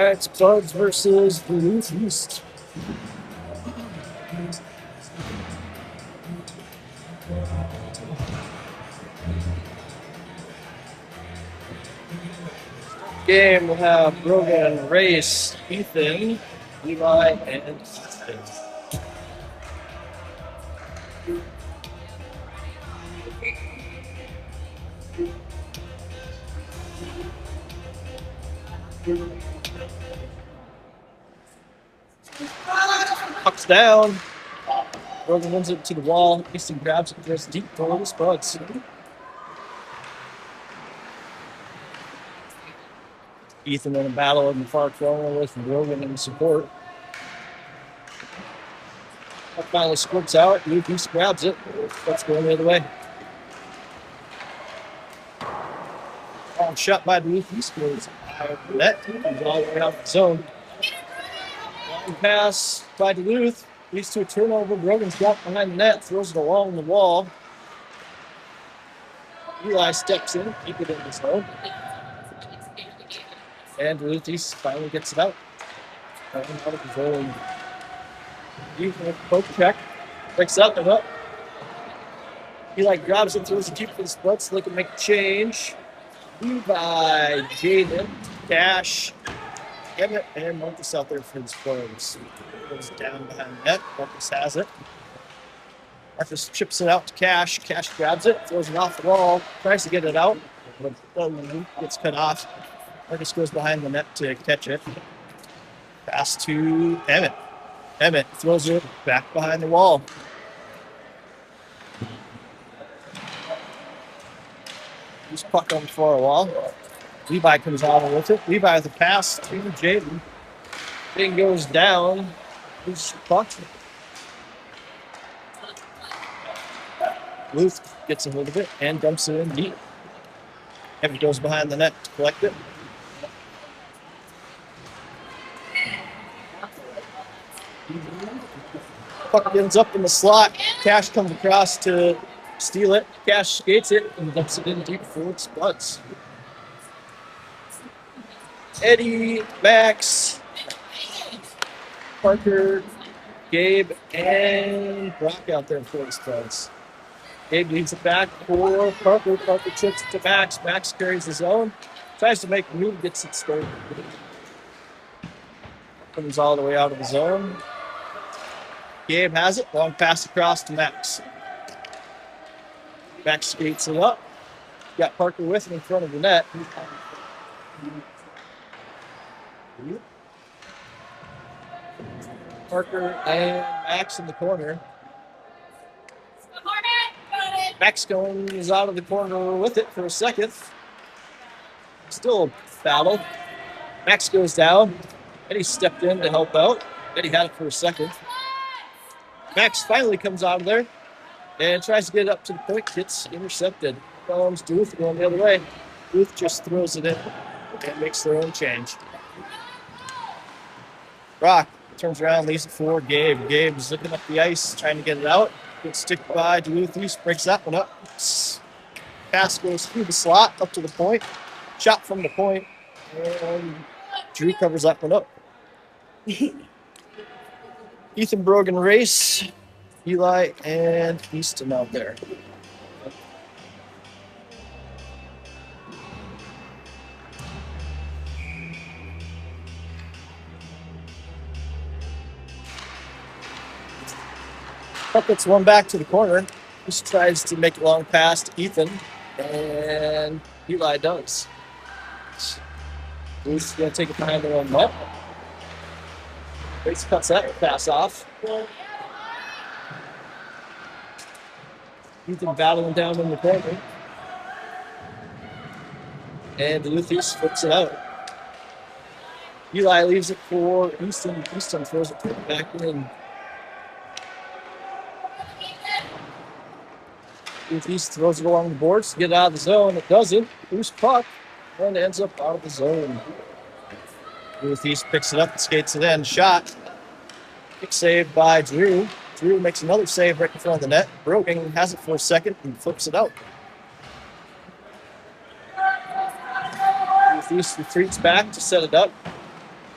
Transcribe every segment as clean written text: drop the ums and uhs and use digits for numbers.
It's Buds versus Duluth East. Game will have Brogan, Race, Ethan, Eli, and Ethan. Puck's down. Brogan wins it to the wall. Easton grabs it, goes deep towards Buds. Ethan in a battle in the far corner with Brogan in support. Puck finally squirts out. East grabs it. Puck's going the other way. Long shot by Duluth East goes out of the net. Comes all the way out the zone. Long pass by Duluth. Leads to a turnover. Brogan's got behind the net. Throws it along the wall. Eli steps in. Keep it in the zone. And Duluth East finally gets it out. Out of the zone. Ethan with a poke check. Breaks up and up. Eli grabs it, throws it deep for the split so they can make a change. Levi, Jaden, Cash, Emmett, and Marcus out there for his close. Goes down behind the net. Marcus has it. Marcus chips it out to Cash. Cash grabs it, throws it off the wall, tries to get it out, but gets cut off. Marcus goes behind the net to catch it. Pass to Emmett. Emmett throws it back behind the wall. He's puck on the far wall. Levi comes out with it. Levi with a pass to Jaden. Jaden goes down. Who's puck? Duluth gets a hold of it and dumps it in deep. Emmett goes behind the net to collect it. Puck ends up in the slot. Cash comes across to steal it. Cash skates it and dumps it in deep for its Buds. Eddie, Max, Parker, Gabe, and Brock out there for his Buds. Gabe leaves it back for Parker. Parker chips it to Max. Max carries his own. Tries to make a move, gets it started. Comes all the way out of the zone. Gabe has it. Long pass across to Max. Max skates it up. Got Parker with him in front of the net. Parker and Max in the corner. Max is out of the corner with it for a second. Still a battle. Max goes down. Eddie stepped in to help out. Eddie had it for a second. Max finally comes out of there and tries to get it up to the point. Gets intercepted. Comes Duluth going the other way. Duluth just throws it in and makes their own change. Brock turns around, leaves it for Gabe. Gabe's looking up the ice, trying to get it out. Good stick by Duluth East, breaks that one up. Pass goes through the slot, up to the point. Shot from the point, and Drew covers that one up. Ethan Brogan race, Eli, and Easton out there. Puck gets one back to the corner. Just tries to make a long pass to Ethan, and Eli does. He's going to take it behind their own net. Grace cuts that pass off. Ethan battling down in the corner. And Duluth East flips it out. Eli leaves it for Easton. Easton throws it back in. Duluth East throws it along the boards to get it out of the zone. It doesn't. Loose puck. And ends up out of the zone. Duluth East picks it up and skates it in. Shot. Kick save by Drew. Drew makes another save right in front of the net. Brogan has it for a second and flips it out. Duluth East retreats back to set it up.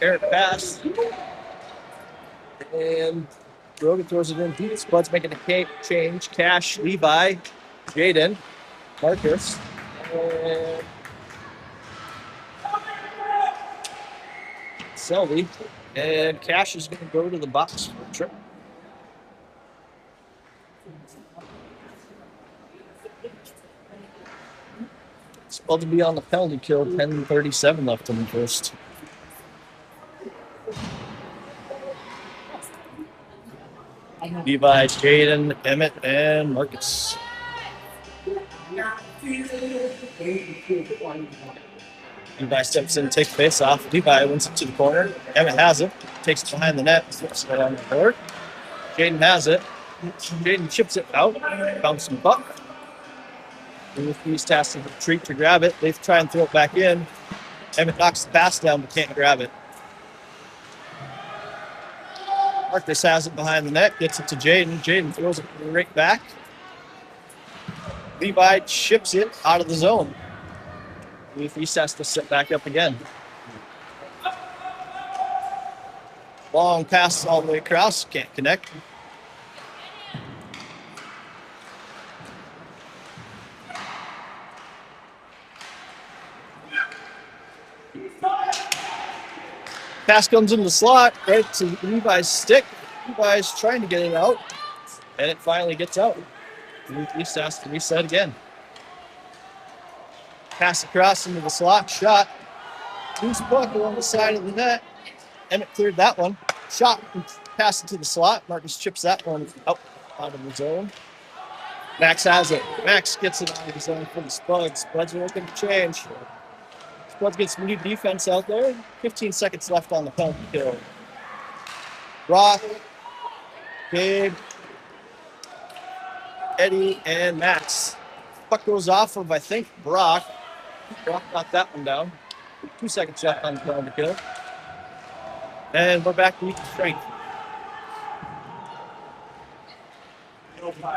Errant pass. And Brogan throws it in deep. Spud's making a change. Cash, Levi, Jaden, Marcus, and Selby. And Cash is going to go to the box for a trip. Spud to be on the penalty kill. 10:37 left in the first. Levi, Jaden, Emmett, and Marcus. Levi steps in, takes face off. Levi wins it to the corner. Emmett has it, takes it behind the net, flips it on the board. Jaden has it. Jaden chips it out, bouncing puck. Duluth East has to retreat to grab it. They try and throw it back in. Emmett knocks the pass down, but can't grab it. Marcus has it behind the net, gets it to Jaden. Jaden throws it right back. Levi chips it out of the zone. Duluth East has to sit back up again. Long pass all the way across, can't connect. Pass comes into the slot, right to Levi's stick. Levi's trying to get it out, and it finally gets out. Duluth East has to reset again. Pass across into the slot, shot. Loose puck along the side of the net. Emmett cleared that one. Shot, pass it to the slot. Marcus chips that one out of the zone. Max has it. Max gets it out of the zone for the Spuds. Spuds are looking to change. Spuds gets some new defense out there. 15 seconds left on the penalty kill. Brock, Gabe, Eddie, and Max. Puck goes off of, I think, Brock. Brock got that one down. 2 seconds left on the penalty kill. And we're back to equal strength.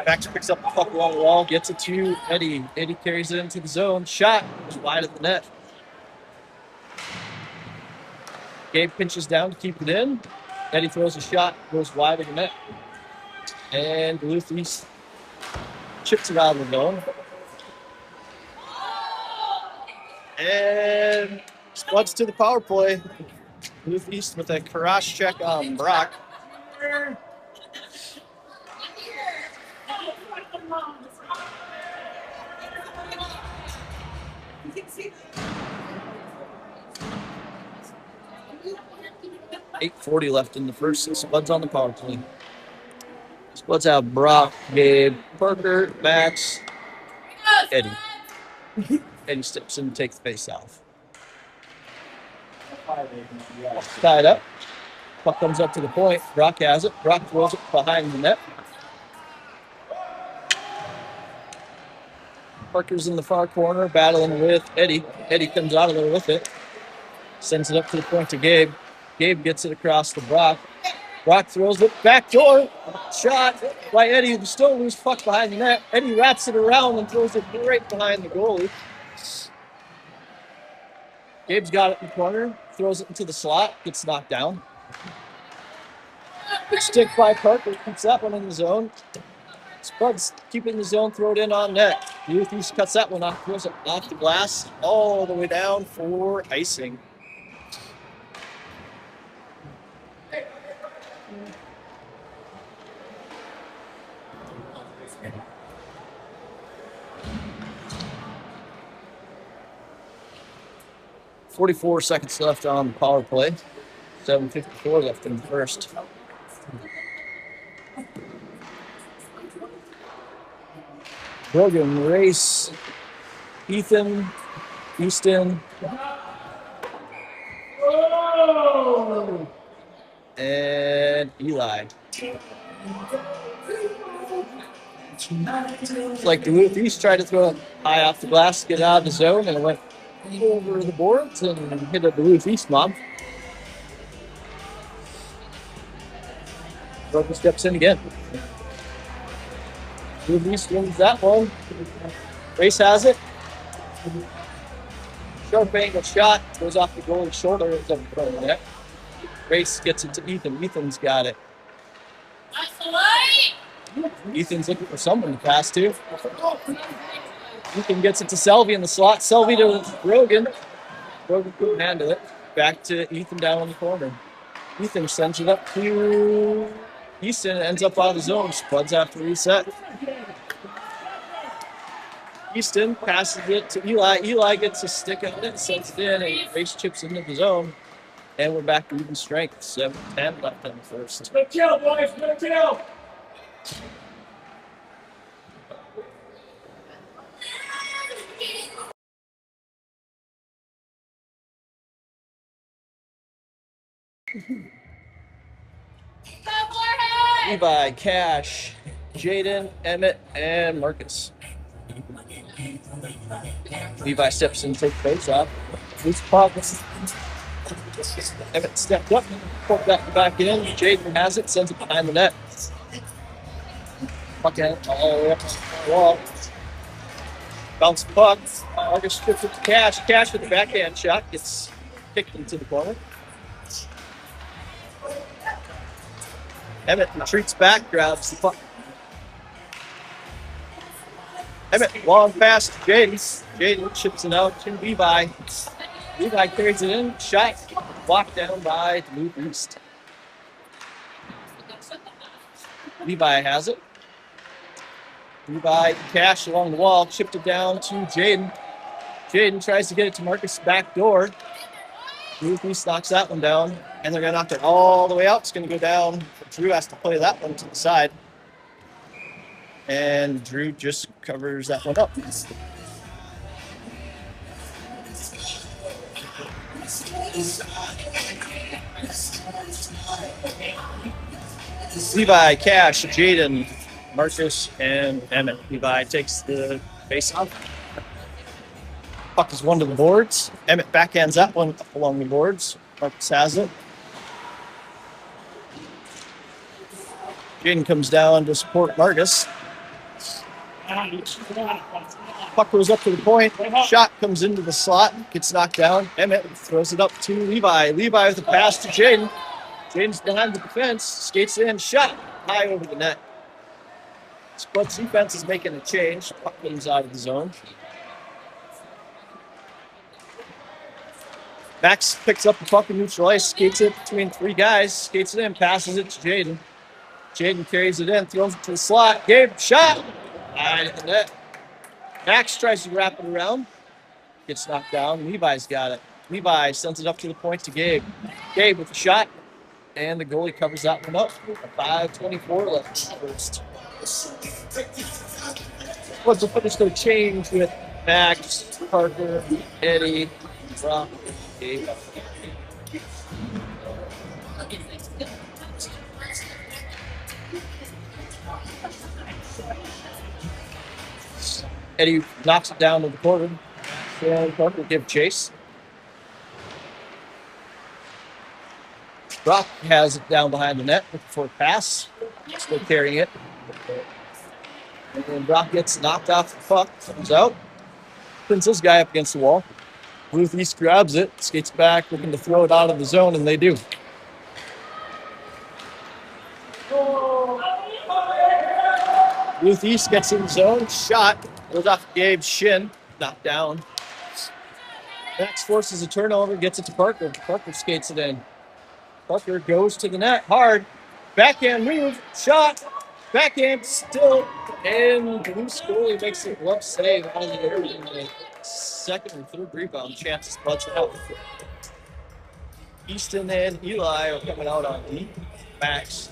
Max picks up the puck along the wall, gets it to Eddie. Eddie carries it into the zone. Shot was wide at the net. Gabe pinches down to keep it in. Eddie throws a shot, goes wide of the net. And Duluth East chips it out of the zone. And Spuds to the power play. Duluth East with a Karash check on Brock. 8:40 left in the first. Spuds on the power play. Spuds have Brock, Gabe, Parker, Max, Eddie. Eddie steps in and takes the face off. Tied up. Puck comes up to the point. Brock has it. Brock throws it behind the net. Parker's in the far corner battling with Eddie. Eddie comes out of there with it. Sends it up to the point to Gabe. Gabe gets it across to Brock. Brock throws it back door. Shot by Eddie. Still loose puck behind the net. Eddie wraps it around and throws it right behind the goalie. Gabe's got it in the corner. Throws it into the slot. Gets knocked down. Good stick by Parker. Keeps that one in the zone. Spuds keeping the zone. Throw it in on net. Duluth East cuts that one off. Throws it off the glass. All the way down for icing. .44 seconds left on the power play. 7:54 left in the first. Brogan, Race, Ethan, Houston, and Eli. Like Duluth East tried to throw it high off the glass to get out of the zone, and it went over the boards and hit a Duluth East mob. Brogan steps in again. Duluth East wins that one. Race has it. Sharp angle shot goes off the goalie's shoulder. It doesn't throw the net. Race gets it to Ethan. Ethan's got it. Ethan's looking for someone to pass to. Ethan gets it to Selvey in the slot. Selvey to Brogan. Brogan couldn't handle it. Back to Ethan down in the corner. Ethan sends it up to Easton. Ends up out of the zone. Spuds after reset. Easton passes it to Eli. Eli gets a stick on it, sends it in, and Race chips into the zone. And we're back to even strength. 7-10 left in the first. No chill, boys. No chill. Levi, Cash, Jaden, Emmett, and Marcus. Levi steps in to take the face off. Loose puck. Emmett stepped up, pulled that back in. Jaden has it, sends it behind the net. Puck out all the way up to the wall. Bounce puck. Marcus strips it to Cash. Cash with the backhand shot gets kicked into the corner. Emmett retreats back, grabs the puck. Emmett, long pass to Jaden. Jaden chips it out to Levi. Levi carries it in. Shot blocked down by Duluth East. Levi has it. Levi, Cash along the wall, chipped it down to Jaden. Jaden tries to get it to Marcus' back door. Duluth East knocks that one down, and they're going to knock it all the way out. It's going to go down. Drew has to play that one to the side. And Drew just covers that one up. Levi, Cash, Jaden, Marcus, and Emmett. Levi takes the face off. Puck is one to the boards. Emmett backhands that one up along the boards. Marcus has it. Jaden comes down to support Marcus. Puck goes up to the point. Shot comes into the slot. Gets knocked down. Emmett throws it up to Levi. Levi with a pass to Jaden. Jaden's behind the defense. Skates in. Shot high over the net. Splits defense is making a change. Puck comes out of the zone. Max picks up the puck in neutral ice. Skates it between three guys. Skates it in. Passes it to Jaden. Jaden carries it in. Throws it to the slot. Gabe, shot. High at the net. Max tries to wrap it around. Gets knocked down. Levi's got it. Levi sends it up to the point to Gabe. Gabe with the shot. And the goalie covers that one up. 5:24 left in the first. What's the finish going to change with Max, Parker, Eddie, Brock, Gabe? Eddie knocks it down to the corner. And Parker give chase. Brock has it down behind the net for a pass. Still carrying it. And then Brock gets knocked off the puck. Comes out. Pins this guy up against the wall. Duluth East grabs it. Skates back, looking to throw it out of the zone, and they do. Duluth East gets in the zone. Shot. Goes off Gabe's shin. Knocked down. Max forces a turnover. Gets it to Parker. Parker skates it in. Parker goes to the net hard. Backhand move. Shot. Backhand still. And the loose goalie makes a glove save out of the air. The second or third rebound chances butts it out. Easton and Eli are coming out on D. Max.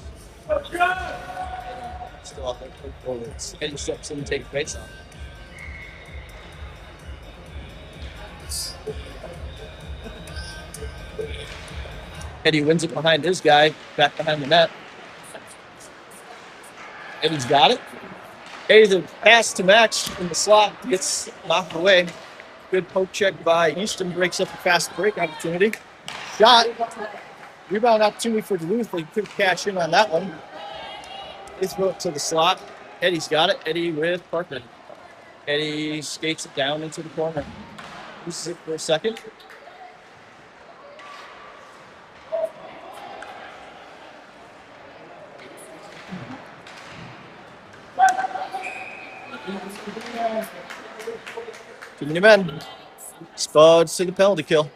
Still off the forwards. Eddie steps in and takes face off. Eddie wins it behind his guy, back behind the net. Eddie's got it. Eddie, the pass to Max in the slot gets knocked away. Good poke check by Easton, breaks up a fast break opportunity. Shot. Rebound opportunity for Duluth. They could cash in on that one. They throw it to the slot. Eddie's got it. Eddie with Parker. Eddie skates it down into the corner. Loses it for a second. Too many men. Spuds to the penalty kill.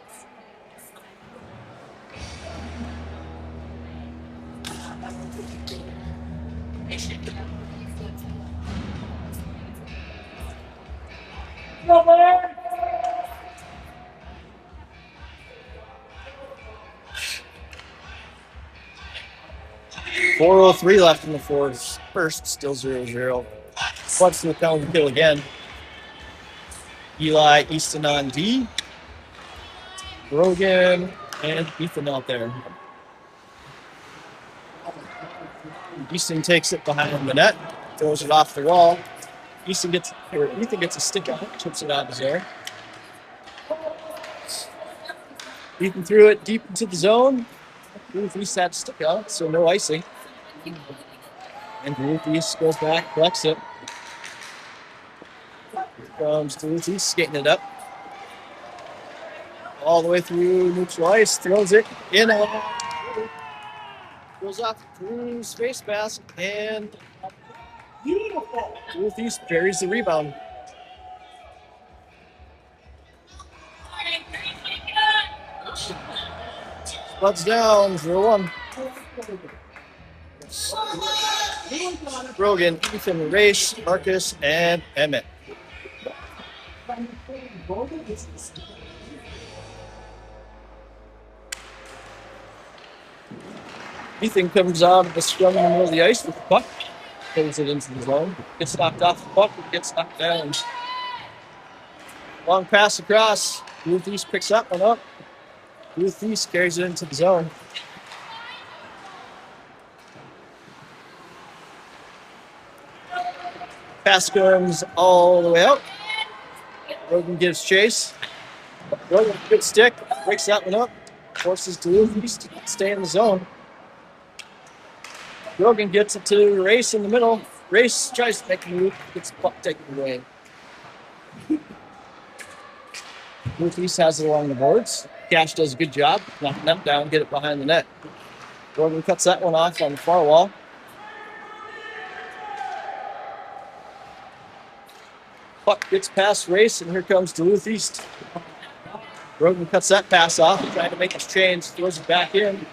Come on. 4:03 left in the first, still 0-0. Spuds to the penalty kill again. Eli Easton on D. Brogan and Ethan out there. Easton takes it behind the net, throws it off the wall. Ethan gets a stick on it, chips it out of his air. Ethan threw it deep into the zone. Duluth East had to stick out, so no icing. And Duluth East goes back, collects it. Here comes Duluth East skating it up. All the way through neutral ice, throws it in. Goes off through space mask, and Beautiful. Duluth East buries the rebound. Spuds down, 0-1. Brogan, Ethan, Race, Marcus, and Emmett. Ethan comes out of the scrum in the middle of the ice with the puck, pulls it into the zone, gets knocked off the puck, and gets knocked down. Long pass across. Duluth East picks that one up. Duluth East carries it into the zone. Pass comes all the way out. Brogan gives chase. Brogan, good stick, breaks that one up, forces Duluth East to stay in the zone. Brogan gets it to Race in the middle. Race tries to make a move, gets the puck taken away. Duluth East has it along the boards. Cash does a good job, knocking that down, get it behind the net. Brogan cuts that one off on the far wall. Puck gets past Race, and here comes Duluth East. Brogan cuts that pass off, trying to make his change, throws it back in,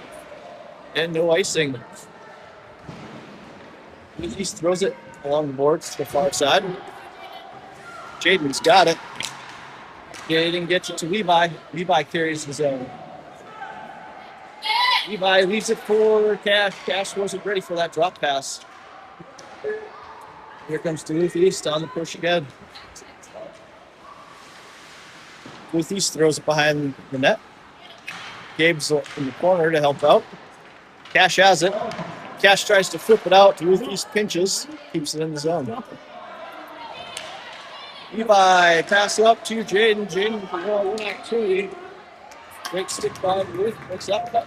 and no icing. Duluth East throws it along the boards to the far side. Jaden's got it. Jaden gets it to Levi. Levi carries the zone. Levi leaves it for Cash. Cash wasn't ready for that drop pass. Here comes Duluth East on the push again. Duluth East throws it behind the net. Gabe's in the corner to help out. Cash has it. Cash tries to flip it out. Duluth East pinches, keeps it in the zone. Levi pass up to Jaden. Jaden with the 1-on-1 activity. Great stick by Duluth. Makes that cut.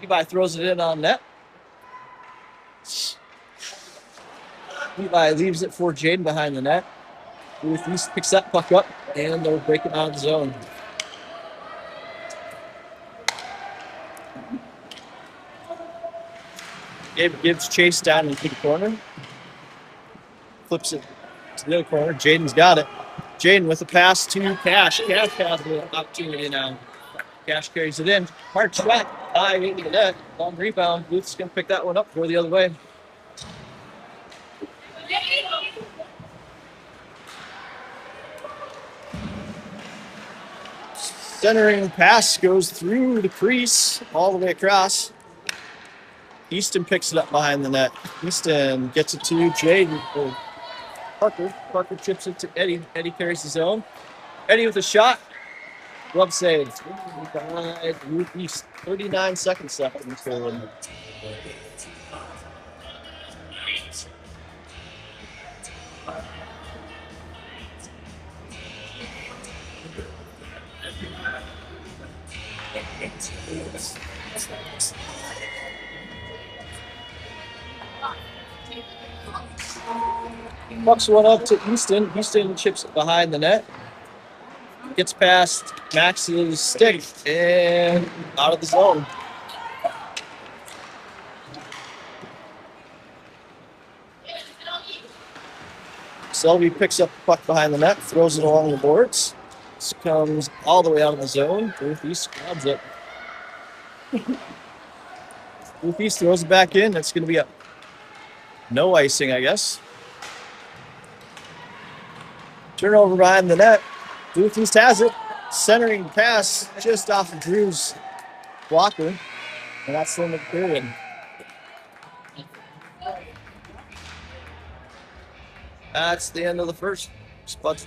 Levi throws it in on net. Levi leaves it for Jaden behind the net. Duluth East picks that puck up, and they'll break it out of the zone. Gabe gives chase down into the corner. Flips it to the other corner. Jaden's got it. Jaden with a pass to Cash. Cash has the opportunity now. Cash carries it in. Hard shot. High into the net. Long rebound. Duluth's going to pick that one up, go the other way. Centering pass goes through the crease all the way across. Easton picks it up behind the net. Easton gets it to Jaden. Parker. Parker chips it to Eddie. Eddie carries his own. Eddie with a shot. Glove save. Behind Duluth East. 39 seconds left in this period. Bucks one up to Easton. Easton chips it behind the net. Gets past Max's stick and out of the zone. Selby picks up the puck behind the net, throws it along the boards. This comes all the way out of the zone. Duluth East grabs it. Duluth East throws it back in. That's going to be a no icing, I guess. Turnover behind the net. Duluth East has it. Centering pass just off of Drew's blocker. And that's the end of the period. That's the end of the first. Spuds